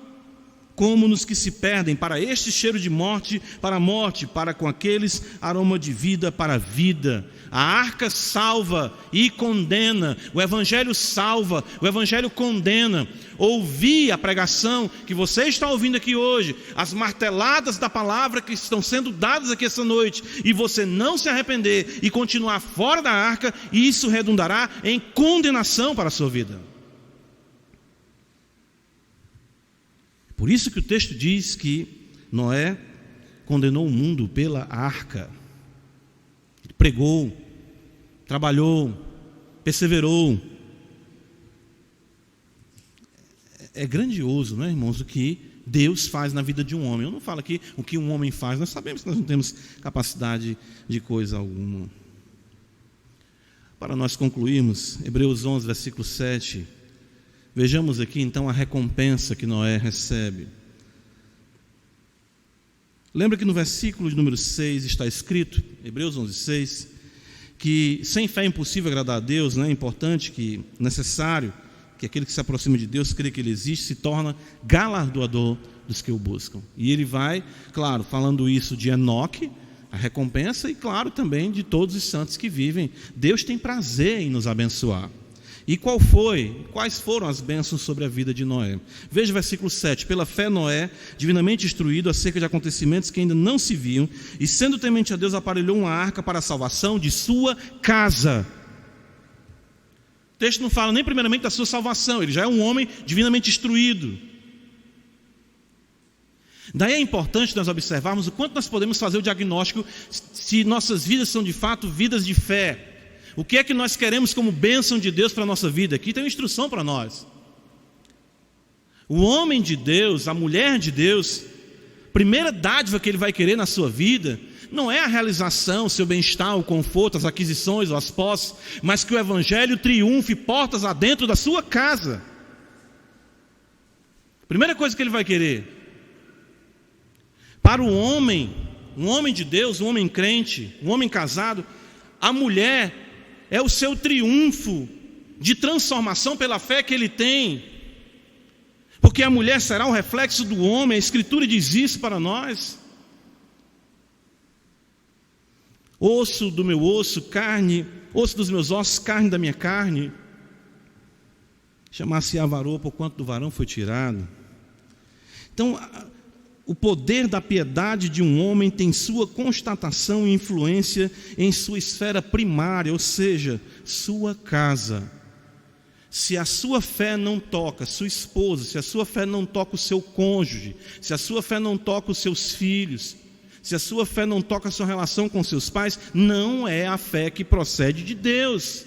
como nos que se perdem. Para este cheiro de morte, para a morte, para com aqueles aroma de vida, para a vida. A arca salva e condena, o Evangelho salva, o Evangelho condena. Ouvir a pregação que você está ouvindo aqui hoje, as marteladas da palavra que estão sendo dadas aqui essa noite, e você não se arrepender e continuar fora da arca, isso redundará em condenação para a sua vida. Por isso que o texto diz que Noé condenou o mundo pela arca. Ele pregou, trabalhou, perseverou. É grandioso, não é, irmãos, o que Deus faz na vida de um homem. Eu não falo aqui o que um homem faz, nós sabemos que nós não temos capacidade de coisa alguma. Para nós concluirmos, Hebreus 11, versículo 7, vejamos aqui então a recompensa que Noé recebe. Lembra que no versículo de número 6 está escrito, Hebreus 11, 6, que sem fé é impossível agradar a Deus, né? É importante, que necessário que aquele que se aproxima de Deus, crê que Ele existe, se torna galardoador dos que o buscam. E ele vai, claro, falando isso de Enoque, a recompensa, e claro também de todos os santos que vivem. Deus tem prazer em nos abençoar. E quais foram as bênçãos sobre a vida de Noé? Veja o versículo 7. Pela fé Noé, divinamente instruído acerca de acontecimentos que ainda não se viam, e sendo temente a Deus, aparelhou uma arca para a salvação de sua casa. O texto não fala nem primeiramente da sua salvação, ele já é um homem divinamente instruído. Daí é importante nós observarmos o quanto nós podemos fazer o diagnóstico se nossas vidas são de fato vidas de fé. O que é que nós queremos como bênção de Deus para a nossa vida? Aqui tem uma instrução para nós. O homem de Deus, a mulher de Deus, primeira dádiva que ele vai querer na sua vida não é a realização, o seu bem-estar, o conforto, as aquisições, as posses, mas que o Evangelho triunfe portas adentro da sua casa. Primeira coisa que ele vai querer. Para o homem, um homem de Deus, um homem crente, um homem casado, a mulher é o seu triunfo de transformação pela fé que ele tem. Porque a mulher será o reflexo do homem, a Escritura diz isso para nós. Osso do meu osso, carne, osso dos meus ossos, carne da minha carne. Chamar-se-á varão, porquanto do varão foi tirado. Então, o poder da piedade de um homem tem sua constatação e influência em sua esfera primária, ou seja, sua casa. Se a sua fé não toca sua esposa, se a sua fé não toca o seu cônjuge, se a sua fé não toca os seus filhos, se a sua fé não toca a sua relação com seus pais, não é a fé que procede de Deus.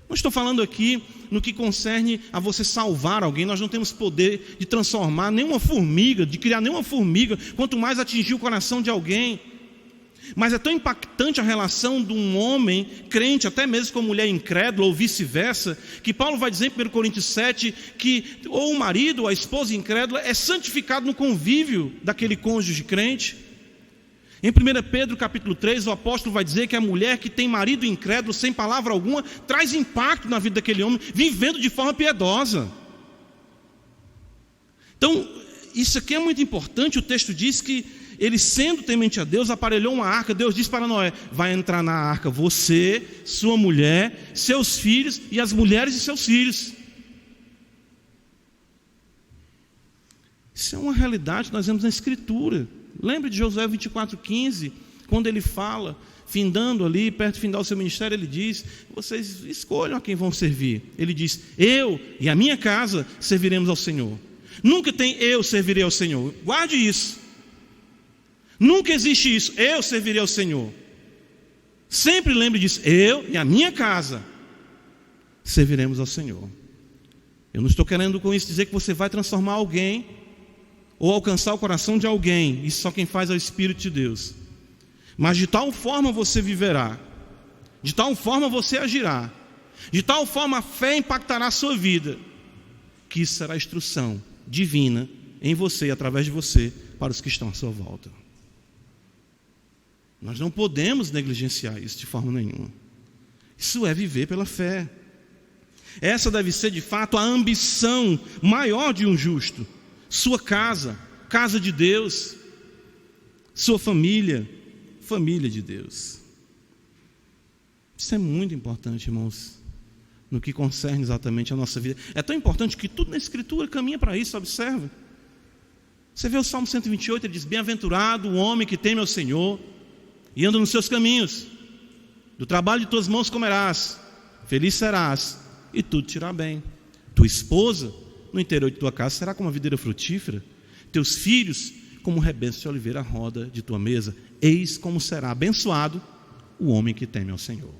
Não estou falando aqui no que concerne a você salvar alguém. Nós não temos poder de transformar nenhuma formiga, de criar nenhuma formiga, quanto mais atingir o coração de alguém. Mas é tão impactante a relação de um homem crente, até mesmo com mulher incrédula, ou vice-versa, que Paulo vai dizer em 1 Coríntios 7, que ou o marido ou a esposa incrédula é santificado no convívio daquele cônjuge crente. Em 1 Pedro capítulo 3, o apóstolo vai dizer que a mulher que tem marido incrédulo, sem palavra alguma, traz impacto na vida daquele homem, vivendo de forma piedosa. Então, isso aqui é muito importante. O texto diz que ele, sendo temente a Deus, aparelhou uma arca. Deus disse para Noé: vai entrar na arca você, sua mulher, seus filhos e as mulheres de seus filhos. Isso é uma realidade que nós vemos na Escritura. Lembre de Josué 24:15, quando ele fala, findando ali, perto de findar o seu ministério, ele diz: vocês escolham a quem vão servir. Ele diz: eu e a minha casa serviremos ao Senhor. Nunca tem eu servirei ao Senhor. Guarde isso. Nunca existe isso, eu servirei ao Senhor. Sempre lembre disso: eu e a minha casa serviremos ao Senhor. Eu não estou querendo com isso dizer que você vai transformar alguém ou alcançar o coração de alguém. Isso só quem faz é o Espírito de Deus. Mas de tal forma você viverá, de tal forma você agirá, de tal forma a fé impactará a sua vida, que isso será instrução divina em você e através de você para os que estão à sua volta. Nós não podemos negligenciar isso de forma nenhuma. Isso é viver pela fé. Essa deve ser de fato a ambição maior de um justo. Sua casa, casa de Deus. Sua família, família de Deus. Isso é muito importante, irmãos, no que concerne exatamente a nossa vida. É tão importante que tudo na Escritura caminha para isso. Observe. Você vê o Salmo 128, ele diz: bem-aventurado o homem que teme ao Senhor e anda nos seus caminhos. Do trabalho de tuas mãos comerás, feliz serás, e tudo te irá bem. Tua esposa no interior de tua casa será como uma videira frutífera, teus filhos como um rebenço de oliveira à roda de tua mesa. Eis como será abençoado o homem que teme ao Senhor.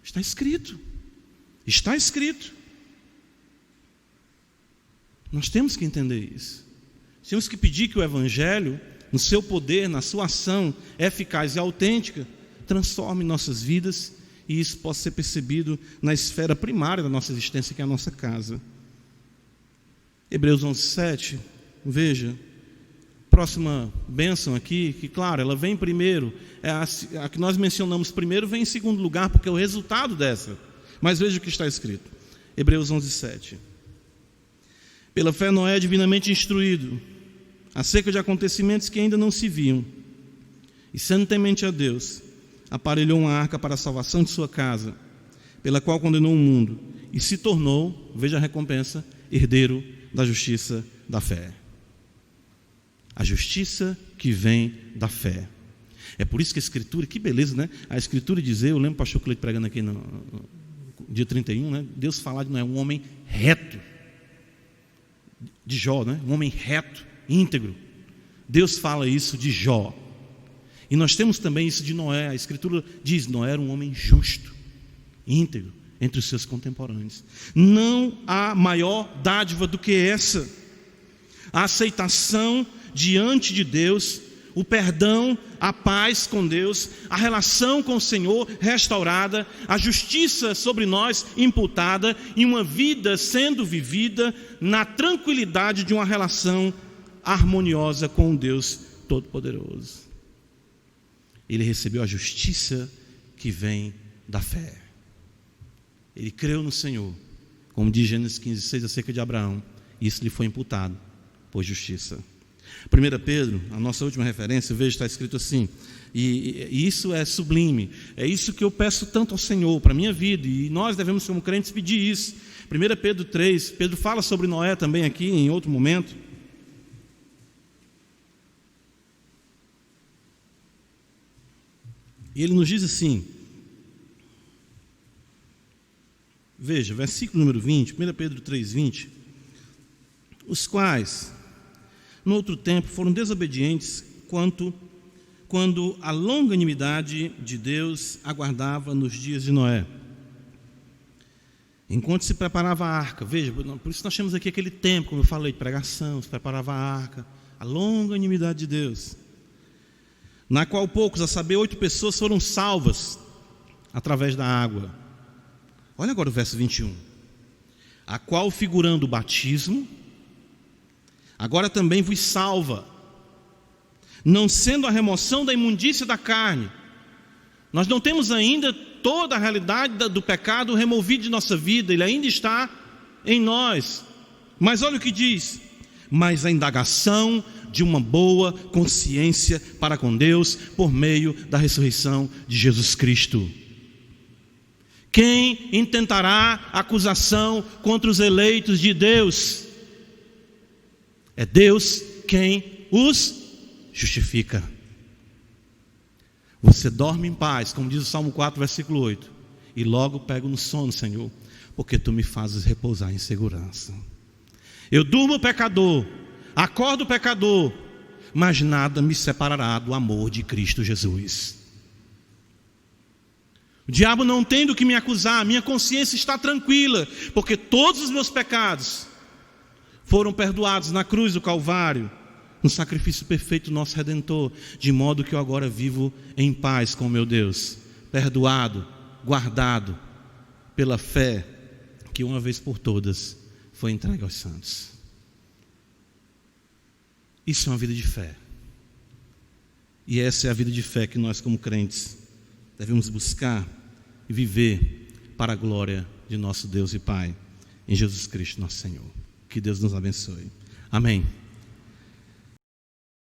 Está escrito. Está escrito. Nós temos que entender isso. Temos que pedir que o Evangelho, no seu poder, na sua ação eficaz e autêntica, transforme nossas vidas, e isso possa ser percebido na esfera primária da nossa existência, que é a nossa casa. Hebreus 11:7, veja, próxima bênção aqui, que claro, ela vem primeiro, a que nós mencionamos primeiro vem em segundo lugar, porque é o resultado dessa. Mas veja o que está escrito, Hebreus 11:7. Pela fé Noé é divinamente instruído acerca de acontecimentos que ainda não se viam, e sendo temente a Deus, aparelhou uma arca para a salvação de sua casa, pela qual condenou o mundo, e se tornou, veja a recompensa, herdeiro da justiça da fé. A justiça que vem da fé. É por isso que a Escritura, que beleza, né? A Escritura diz, eu lembro o pastor Cleide pregando aqui no dia 31, né? Deus falar de Noé, um homem reto, de Jó, né? Um homem reto, íntegro. Deus fala isso de Jó. E nós temos também isso de Noé. A Escritura diz, Noé era um homem justo, íntegro, entre os seus contemporâneos. Não há maior dádiva do que essa. A aceitação diante de Deus, o perdão, a paz com Deus, a relação com o Senhor restaurada, a justiça sobre nós imputada e uma vida sendo vivida na tranquilidade de uma relação harmoniosa com o Deus Todo-Poderoso. Ele recebeu a justiça que vem da fé. Ele creu no Senhor, como diz Gênesis 15:6 acerca de Abraão, e isso lhe foi imputado por justiça. 1 Pedro, a nossa última referência, veja, está escrito assim, e isso é sublime, é isso que eu peço tanto ao Senhor para a minha vida, e nós devemos, como crentes, pedir isso. 1 Pedro 3, Pedro fala sobre Noé também aqui em outro momento. E ele nos diz assim, veja, versículo número 20, 1 Pedro 3:20, os quais, no outro tempo, foram desobedientes quando a longanimidade de Deus aguardava nos dias de Noé. enquanto se preparava a arca, veja, por isso nós temos aqui aquele tempo, como eu falei, de pregação, se preparava a arca, a longanimidade de Deus, na qual poucos, a saber, 8 pessoas foram salvas através da água. Olha agora o verso 21. A qual, figurando o batismo, agora também vos salva, não sendo a remoção da imundícia da carne. Nós não temos ainda toda a realidade do pecado removido de nossa vida, ele ainda está em nós. Mas olha o que diz: mas a indagação de uma boa consciência para com Deus por meio da ressurreição de Jesus Cristo. Quem intentará acusação contra os eleitos de Deus? É Deus quem os justifica. Você dorme em paz, como diz o Salmo 4, versículo 8, e logo pego no sono, Senhor, porque Tu me fazes repousar em segurança. Eu durmo pecador, acordo pecador, mas nada me separará do amor de Cristo Jesus. O diabo não tem do que me acusar, minha consciência está tranquila, porque todos os meus pecados foram perdoados na cruz do Calvário, no sacrifício perfeito do nosso Redentor, de modo que eu agora vivo em paz com meu Deus, perdoado, guardado pela fé que uma vez por todas foi entregue aos santos. Isso é uma vida de fé, e essa é a vida de fé que nós, como crentes, devemos buscar e viver para a glória de nosso Deus e Pai, em Jesus Cristo nosso Senhor. Que Deus nos abençoe. Amém.